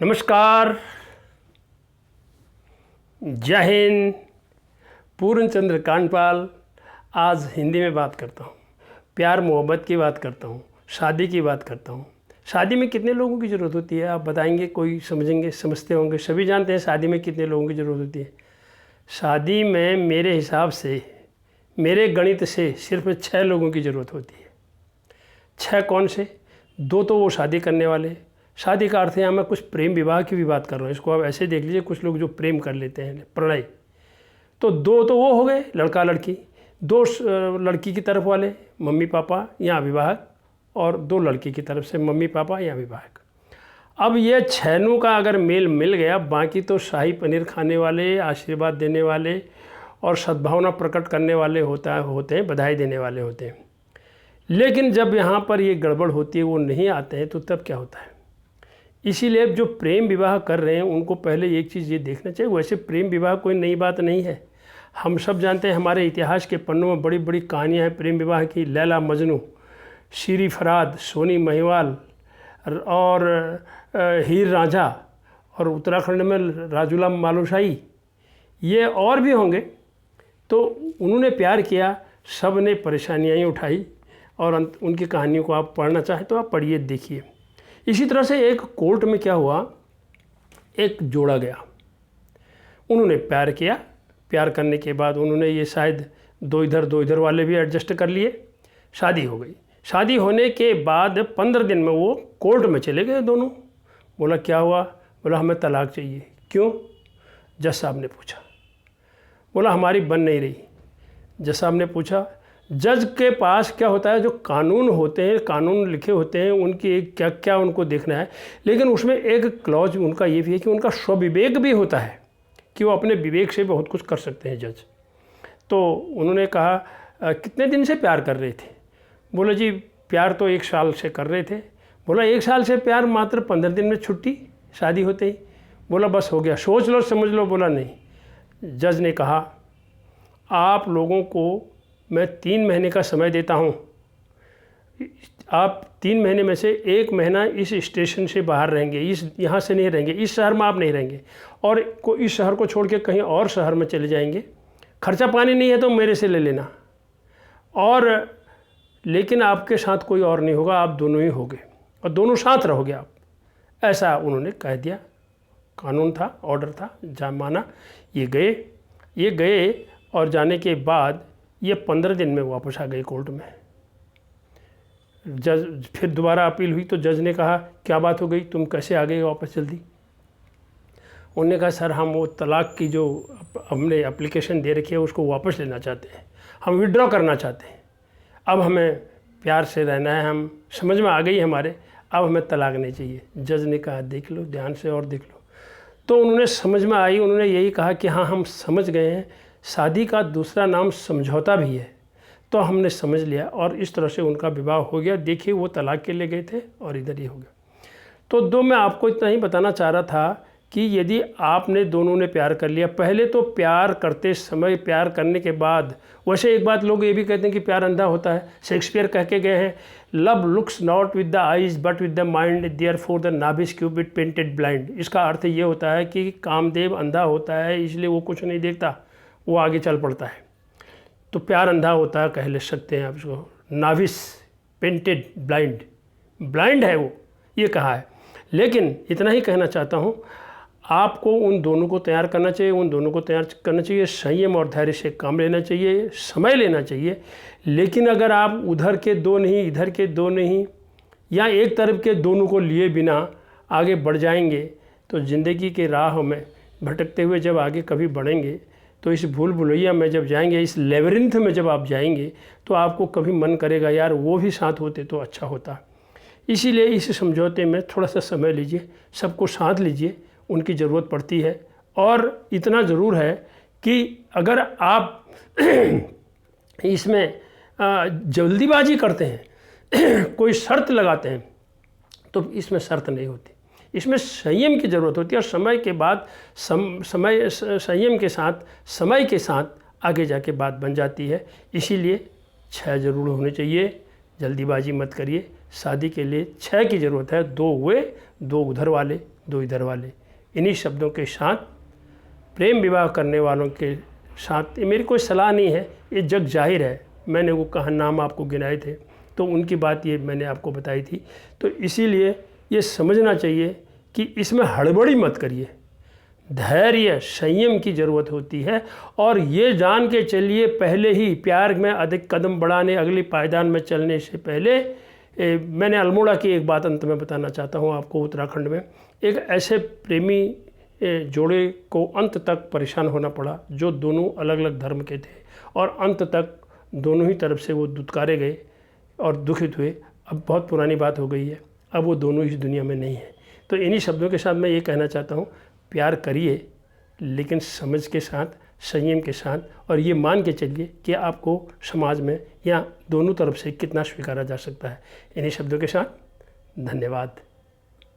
नमस्कार, जय हिंद। पूर्णचंद्र कांडपाल आज हिंदी में बात करता हूँ। प्यार मोहब्बत की बात करता हूँ, शादी की बात करता हूँ। शादी में कितने लोगों की ज़रूरत होती है आप बताएंगे? कोई समझेंगे, समझते होंगे। सभी जानते हैं शादी में कितने लोगों की ज़रूरत होती है। शादी में मेरे हिसाब से, मेरे गणित से सिर्फ 6 लोगों की ज़रूरत होती है। 6 कौन से? 2 तो वो शादी करने वाले। शादी का अर्थ है, यहाँ मैं कुछ प्रेम विवाह की भी बात कर रहा हूँ। इसको आप ऐसे देख लीजिए, कुछ लोग जो प्रेम कर लेते हैं, प्रणय। तो 2 तो वो हो गए, लड़का लड़की। 2 लड़की की तरफ वाले, मम्मी पापा या अभिभावक, और 2 लड़की की तरफ से मम्मी पापा या अभिभावक। अब ये 6 का अगर मेल मिल गया, बाकी तो शाही पनीर खाने वाले, आशीर्वाद देने वाले और सद्भावना प्रकट करने वाले होते हैं, बधाई देने वाले होते हैं। लेकिन जब यहाँ पर ये गड़बड़ होती है, वो नहीं आते हैं, तो तब क्या होता है? इसीलिए जो प्रेम विवाह कर रहे हैं उनको पहले एक चीज़ ये देखना चाहिए। वैसे प्रेम विवाह कोई नई बात नहीं है, हम सब जानते हैं। हमारे इतिहास के पन्नों में बड़ी बड़ी कहानियाँ हैं प्रेम विवाह की। लैला मजनू, शीरी फराद, सोनी महिवाल और हीर रांझा, और उत्तराखंड में राजूला मालुशाही, ये और भी होंगे। तो उन्होंने प्यार किया, सब ने परेशानियाँ ही उठाई, और उनकी कहानियों को आप पढ़ना चाहें तो आप पढ़िए, देखिए। इसी तरह से एक कोर्ट में क्या हुआ, एक जोड़ा गया, उन्होंने प्यार किया। प्यार करने के बाद उन्होंने ये शायद 2 इधर वाले भी एडजस्ट कर लिए, शादी हो गई। शादी होने के बाद 15 दिन में वो कोर्ट में चले गए दोनों। बोला क्या हुआ? बोला हमें तलाक चाहिए। क्यों? जज साहब ने पूछा। बोला हमारी बन नहीं रही। जज साहब ने पूछा, जज के पास क्या होता है, जो कानून होते हैं, कानून लिखे होते हैं, उनकी क्या क्या उनको देखना है। लेकिन उसमें एक क्लॉज उनका ये भी है कि उनका स्वविवेक भी होता है, कि वो अपने विवेक से बहुत कुछ कर सकते हैं जज। तो उन्होंने कहा कितने दिन से प्यार कर रहे थे? बोले जी प्यार तो 1 साल से कर रहे थे। बोला 1 साल से प्यार, मात्र 15 दिन में छुट्टी शादी होते ही? बोला बस हो गया, सोच लो समझ लो। बोला नहीं। जज ने कहा आप लोगों को मैं 3 महीने का समय देता हूँ। आप 3 महीने में से 1 महीना इस स्टेशन से बाहर रहेंगे, यहाँ से नहीं रहेंगे, इस शहर में आप नहीं रहेंगे, और इस शहर को छोड़ के कहीं और शहर में चले जाएंगे। खर्चा पानी नहीं है तो मेरे से ले लेना, और लेकिन आपके साथ कोई और नहीं होगा, आप दोनों ही होगे और दोनों साथ रहोगे आप। ऐसा उन्होंने कह दिया। कानून था, ऑर्डर था, जा माना। ये गए और जाने के बाद ये 15 दिन में वापस आ गए कोर्ट में। जज फिर दोबारा अपील हुई तो जज ने कहा क्या बात हो गई, तुम कैसे आ गए वापस जल्दी? उन्होंने कहा सर हम वो तलाक की जो हमने एप्लीकेशन दे रखी है उसको वापस लेना चाहते हैं, हम विड्रॉ करना चाहते हैं। अब हमें प्यार से रहना है, हम समझ में आ गई हमारे, अब हमें तलाक नहीं चाहिए। जज ने कहा देख लो ध्यान से और देख लो। तो उन्होंने समझ में आई, उन्होंने यही कहा कि हाँ हम समझ गए हैं, शादी का दूसरा नाम समझौता भी है। तो हमने समझ लिया, और इस तरह से उनका विवाह हो गया। देखिए वो तलाक के लिए गए थे और इधर ही हो गया। तो मैं आपको इतना ही बताना चाह रहा था कि यदि आपने दोनों ने प्यार कर लिया, पहले तो प्यार करते समय, प्यार करने के बाद, वैसे एक बात लोग ये भी कहते हैं कि प्यार अंधा होता है। शेक्सपियर कह के गए हैं, love looks not with the eyes but with the mind, therefore the नाभिस क्यूपिड पेंटेड ब्लाइंड। इसका अर्थ ये होता है कि कामदेव अंधा होता है, इसलिए वो कुछ नहीं देखता, वो आगे चल पड़ता है। तो प्यार अंधा होता है, कह ले सकते हैं आप इसको। नाविस पेंटेड ब्लाइंड, ब्लाइंड है वो, ये कहा है। लेकिन इतना ही कहना चाहता हूँ, आपको उन दोनों को तैयार करना चाहिए, उन दोनों को तैयार करना चाहिए, संयम और धैर्य से काम लेना चाहिए, समय लेना चाहिए। लेकिन अगर आप उधर के 2 नहीं, इधर के 2 नहीं, या एक तरफ के दोनों को लिए बिना आगे बढ़ जाएंगे, तो ज़िंदगी के राह में भटकते हुए जब आगे कभी बढ़ेंगे, तो इस भूल भुलैया में जब जाएंगे, इस लेबरिंथ में जब आप जाएंगे, तो आपको कभी मन करेगा यार वो भी साथ होते तो अच्छा होता। इसीलिए इस समझौते में थोड़ा सा समय लीजिए, सबको साथ लीजिए, उनकी ज़रूरत पड़ती है। और इतना ज़रूर है कि अगर आप इसमें जल्दीबाजी करते हैं, कोई शर्त लगाते हैं, तो इसमें शर्त नहीं होती, इसमें संयम की ज़रूरत होती है। और समय के बाद संयम के साथ, समय के साथ आगे जाके बात बन जाती है। इसीलिए 6 ज़रूर होने चाहिए, जल्दीबाजी मत करिए। शादी के लिए 6 की ज़रूरत है, 2 हुए, दो उधर वाले, दो इधर वाले। इन्हीं शब्दों के साथ प्रेम विवाह करने वालों के साथ, ये मेरी कोई सलाह नहीं है, ये जग जाहिर है। मैंने वो कहा नाम आपको गिनाए थे तो उनकी बात ये मैंने आपको बताई थी। तो इसीलिए ये समझना चाहिए कि इसमें हड़बड़ी मत करिए, धैर्य संयम की ज़रूरत होती है। और ये जान के चलिए पहले ही प्यार में अधिक कदम बढ़ाने, अगली पायदान में चलने से पहले मैंने अल्मोड़ा की एक बात अंत में बताना चाहता हूँ आपको। उत्तराखंड में एक ऐसे प्रेमी जोड़े को अंत तक परेशान होना पड़ा जो दोनों अलग अलग धर्म के थे, और अंत तक दोनों ही तरफ से वो दुत्कारे गए और दुखित हुए। अब बहुत पुरानी बात हो गई है, अब वो दोनों इस दुनिया में नहीं है। तो इन्हीं शब्दों के साथ मैं ये कहना चाहता हूँ, प्यार करिए लेकिन समझ के साथ, संयम के साथ, और ये मान के चलिए कि आपको समाज में या दोनों तरफ से कितना स्वीकारा जा सकता है। इन्हीं शब्दों के साथ धन्यवाद।